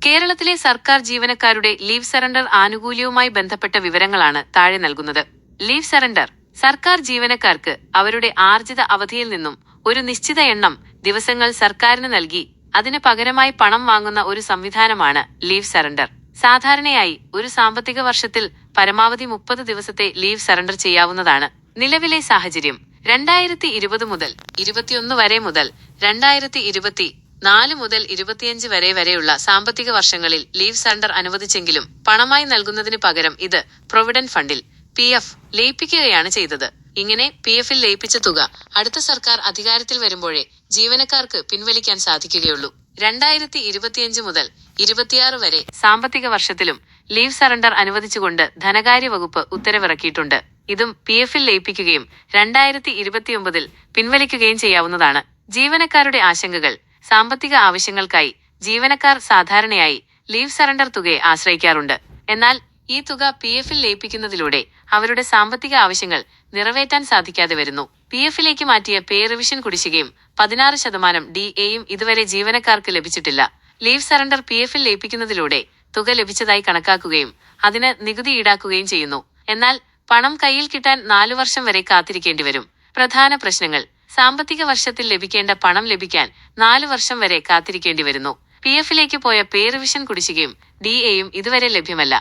കേരളത്തിലെ സർക്കാർ ജീവനക്കാരുടെ ലീവ് സറണ്ടർ ആനുകൂല്യവുമായി ബന്ധപ്പെട്ട വിവരങ്ങളാണ് താഴെ നൽകുന്നത്. ലീവ് സറണ്ടർ സർക്കാർ ജീവനക്കാർക്ക് അവരുടെ ആർജിത അവധിയിൽ നിന്നും ഒരു നിശ്ചിത എണ്ണം ദിവസങ്ങൾ സർക്കാരിന് നൽകി അതിന് പകരമായി പണം വാങ്ങുന്ന ഒരു സംവിധാനമാണ് ലീവ് സറണ്ടർ. സാധാരണയായി ഒരു സാമ്പത്തിക വർഷത്തിൽ പരമാവധി 30 ദിവസത്തെ ലീവ് സറണ്ടർ ചെയ്യാവുന്നതാണ്. നിലവിലെ സാഹചര്യം 2020 മുതൽ 21 വരെ മുതൽ 2024 മുതൽ 25 വരെയുള്ള സാമ്പത്തിക വർഷങ്ങളിൽ ലീവ് സറണ്ടർ അനുവദിച്ചെങ്കിലും പണമായി നൽകുന്നതിന് പകരം ഇത് പ്രൊവിഡന്റ് ഫണ്ടിൽ PF ലയിപ്പിക്കുകയാണ് ചെയ്തത്. ഇങ്ങനെ PFൽ ലയിപ്പിച്ച തുക അടുത്ത സർക്കാർ അധികാരത്തിൽ വരുമ്പോഴേ ജീവനക്കാർക്ക് പിൻവലിക്കാൻ സാധിക്കുകയുള്ളൂ. 2025 മുതൽ 26 വരെ സാമ്പത്തിക വർഷത്തിലും ലീവ് സറണ്ടർ അനുവദിച്ചുകൊണ്ട് ധനകാര്യ വകുപ്പ് ഉത്തരവിറക്കിയിട്ടുണ്ട്. ഇതും PFൽ ലയിപ്പിക്കുകയും 2029 പിൻവലിക്കുകയും ചെയ്യാവുന്നതാണ്. ജീവനക്കാരുടെ ആശങ്കകൾ. സാമ്പത്തിക ആവശ്യങ്ങൾക്കായി ജീവനക്കാർ സാധാരണയായി ലീവ് സറണ്ടർ തുകയെ ആശ്രയിക്കാറുണ്ട്. എന്നാൽ ഈ തുക PFൽ ലയിപ്പിക്കുന്നതിലൂടെ അവരുടെ സാമ്പത്തിക ആവശ്യങ്ങൾ നിറവേറ്റാൻ സാധിക്കാതെ വരുന്നു. PFലേക്ക് മാറ്റിയ പേ റിവിഷൻ കുടിശ്ശികയും 16% DAയും ഇതുവരെ ജീവനക്കാർക്ക് ലഭിച്ചിട്ടില്ല. ലീവ് സറണ്ടർ PFൽ ലയിപ്പിക്കുന്നതിലൂടെ തുക ലഭിച്ചതായി കണക്കാക്കുകയും അതിന് നികുതി ഈടാക്കുകയും ചെയ്യുന്നു. എന്നാൽ പണം കയ്യിൽ കിട്ടാൻ 4 വർഷം വരെ കാത്തിരിക്കേണ്ടി വരും. പ്രധാന പ്രശ്നങ്ങൾ. സാമ്പത്തിക വർഷത്തിൽ ലഭിക്കേണ്ട പണം ലഭിക്കാൻ 4 വർഷം വരെ കാത്തിരിക്കേണ്ടി വരുന്നു. PFലേക്ക് പോയ പേ റിവിഷൻ കുടിശ്ശികയും DAയും ഇതുവരെ ലഭ്യമല്ല.